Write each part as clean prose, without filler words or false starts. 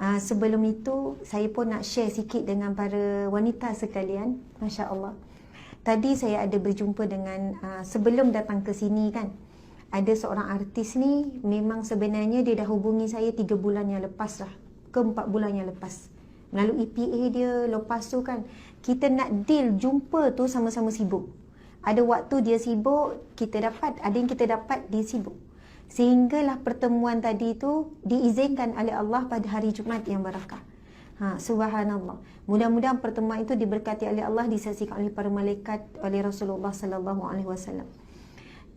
Sebelum itu, saya pun nak share sikit dengan para wanita sekalian. Masya Allah. Tadi saya ada berjumpa dengan, sebelum datang ke sini kan, ada seorang artis ni, memang sebenarnya dia dah hubungi saya 3 bulan yang lepas lah, ke 4 bulan yang lepas. Melalui PA dia, lepas tu kan, kita nak deal jumpa tu sama-sama sibuk. Ada waktu dia sibuk, kita dapat. Ada yang kita dapat, dia sibuk. Sehinggalah pertemuan tadi tu diizinkan oleh Allah pada hari Jumaat yang barakah. Subhanallah. Mudah-mudahan pertemuan itu diberkati oleh Allah, disaksikan oleh para malaikat, oleh Rasulullah sallallahu alaihi wasallam.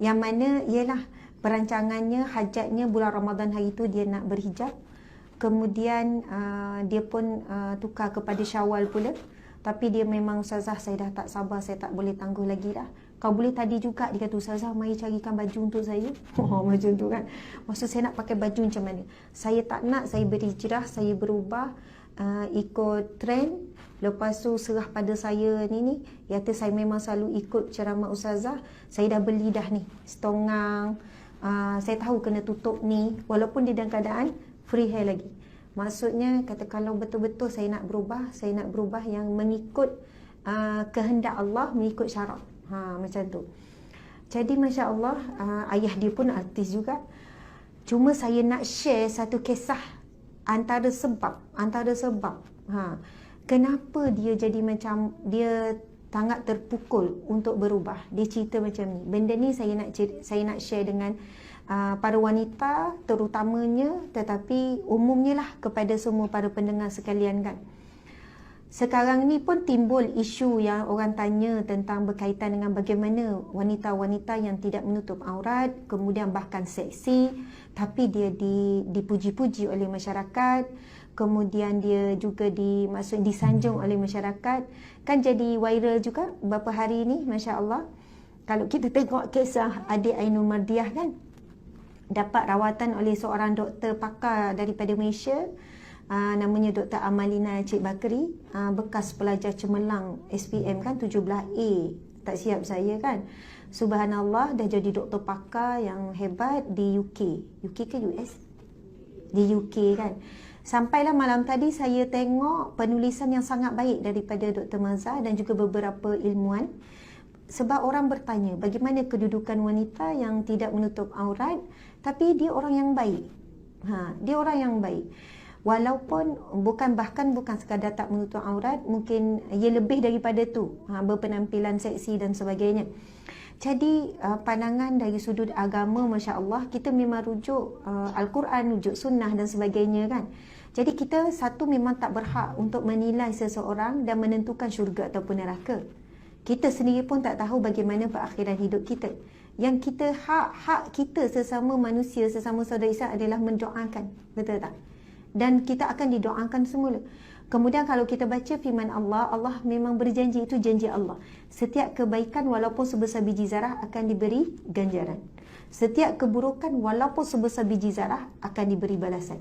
Yang mana ialah perancangannya, hajatnya bulan Ramadan hari itu dia nak berhijab. Kemudian dia pun tukar kepada Syawal pula. Tapi dia memang, Ustazah, saya dah tak sabar, saya tak boleh tangguh lagi dah. Kau boleh tadi juga, dia kata, Ustazah, mari carikan baju untuk saya. Macam tu kan. Maksud saya nak pakai baju macam mana? Saya tak nak, saya berhijrah, saya berubah, ikut trend. Lepas tu serah pada saya ni. Kata saya memang selalu ikut ceramah Ustazah. Saya dah beli dah ni, setongang. Saya tahu kena tutup ni. Walaupun dia dalam keadaan free hair lagi. Maksudnya, kata kalau betul-betul saya nak berubah yang mengikut kehendak Allah, mengikut syarak. Macam tu. Jadi Masya Allah, ayah dia pun artis juga. Cuma saya nak share satu kisah antara sebab. Kenapa dia jadi macam, dia sangat terpukul untuk berubah. Dia cerita macam ni. Benda ni saya nak share dengan para wanita terutamanya, tetapi umumnya lah kepada semua para pendengar sekalian kan. Sekarang ni pun timbul isu yang orang tanya tentang berkaitan dengan bagaimana wanita-wanita yang tidak menutup aurat, kemudian bahkan seksi, tapi dia dipuji-puji oleh masyarakat, kemudian dia juga disanjung oleh masyarakat. Kan jadi viral juga beberapa hari ni, Masya Allah. Kalau kita tengok kisah adik Ainul Mardiah kan, dapat rawatan oleh seorang doktor pakar daripada Malaysia, namanya Dr. Amalina Cik Bakri, bekas pelajar cemerlang SPM kan, 17A, tak siap saya kan. Subhanallah, dah jadi doktor pakar yang hebat di UK ke US? Di UK kan. Sampailah malam tadi saya tengok penulisan yang sangat baik daripada Dr. Mazhar dan juga beberapa ilmuwan. Sebab orang bertanya, bagaimana kedudukan wanita yang tidak menutup aurat, tapi dia orang yang baik. Dia orang yang baik. Walaupun bukan sekadar tak menutup aurat, mungkin ia lebih daripada tu, berpenampilan seksi dan sebagainya. Jadi pandangan dari sudut agama, Masya Allah, kita memang rujuk Al-Quran, rujuk sunnah dan sebagainya kan. Jadi kita memang tak berhak untuk menilai seseorang dan menentukan syurga ataupun neraka. Kita sendiri pun tak tahu bagaimana perakhiran hidup kita. Yang kita, hak kita sesama manusia, sesama saudara Islam adalah mendoakan. Betul tak? Dan kita akan didoakan semula. Kemudian kalau kita baca firman Allah, Allah memang berjanji, itu janji Allah. Setiap kebaikan walaupun sebesar biji zarah akan diberi ganjaran. Setiap keburukan walaupun sebesar biji zarah akan diberi balasan.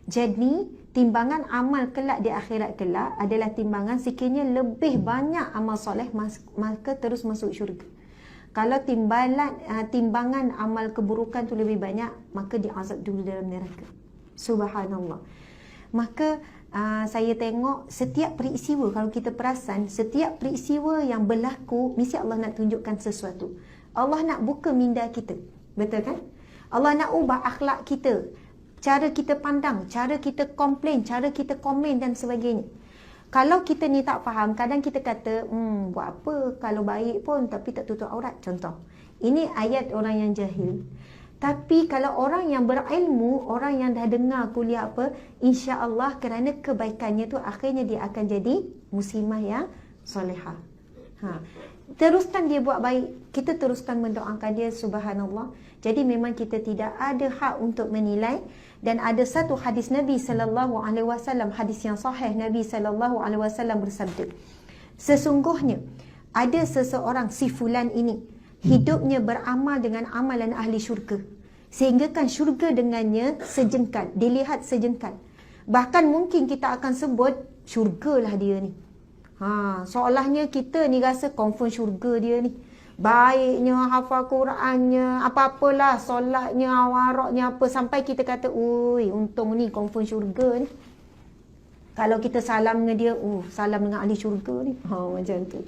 Jadi, timbangan amal kelak di akhirat kelak adalah timbangan sekiranya lebih banyak amal soleh, maka terus masuk syurga. Kalau timbangan amal keburukan tu lebih banyak, maka diazab dulu dalam neraka. Subhanallah. Maka saya tengok setiap peristiwa, kalau kita perasan, setiap peristiwa yang berlaku, mesti Allah nak tunjukkan sesuatu. Allah nak buka minda kita. Betul kan? Allah nak ubah akhlak kita, cara kita pandang, cara kita komplain, cara kita komen dan sebagainya. Kalau kita ni tak faham, kadang kita kata, buat apa kalau baik pun tapi tak tutup aurat, contoh. Ini ayat orang yang jahil. Tapi kalau orang yang berilmu, orang yang dah dengar kuliah apa, insya-Allah kerana kebaikannya tu akhirnya dia akan jadi muslimah yang solehah. Teruskan dia buat baik, kita teruskan mendoakan dia, subhanallah. Jadi memang kita tidak ada hak untuk menilai. Dan ada satu hadis Nabi SAW, hadis yang sahih, Nabi SAW bersabda, sesungguhnya ada seseorang, si fulan ini, hidupnya beramal dengan amalan ahli syurga, sehingga kan syurga dengannya sejengkal, dilihat sejengkal. Bahkan mungkin kita akan sebut syurgalah dia ni. Seolahnya kita ni rasa confirm syurga dia ni. Baiknya, hafal Qurannya, apa-apalah, solatnya, waraknya apa, sampai kita kata, ui, untung ni confirm syurga ni. Kalau kita salam dengan dia, salam dengan ahli syurga ni. Macam tu.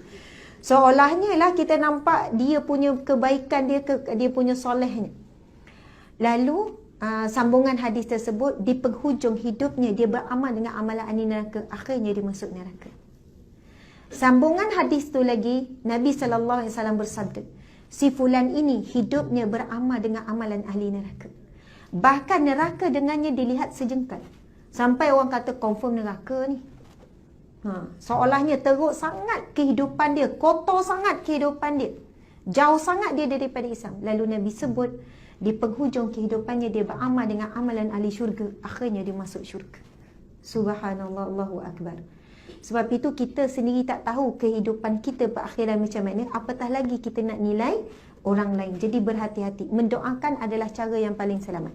Seolahnya lah kita nampak dia punya kebaikan dia, dia punya solehnya. Lalu sambungan hadis tersebut, di penghujung hidupnya dia beramal dengan amalan ahli neraka, akhirnya dia masuk neraka. Sambungan hadis tu lagi, Nabi SAW bersabda, si fulan ini hidupnya beramal dengan amalan ahli neraka. Bahkan neraka dengannya dilihat sejengkal. Sampai orang kata confirm neraka ni. Seolahnya teruk sangat kehidupan dia, kotor sangat kehidupan dia, jauh sangat dia daripada Islam. Lalu Nabi sebut, di penghujung kehidupannya dia beramal dengan amalan ahli syurga, akhirnya dia masuk syurga. Subhanallah, Allahu Akbar. Sebab itu kita sendiri tak tahu kehidupan kita berakhiran macam mana, apatah lagi kita nak nilai orang lain. Jadi berhati-hati. Mendoakan adalah cara yang paling selamat.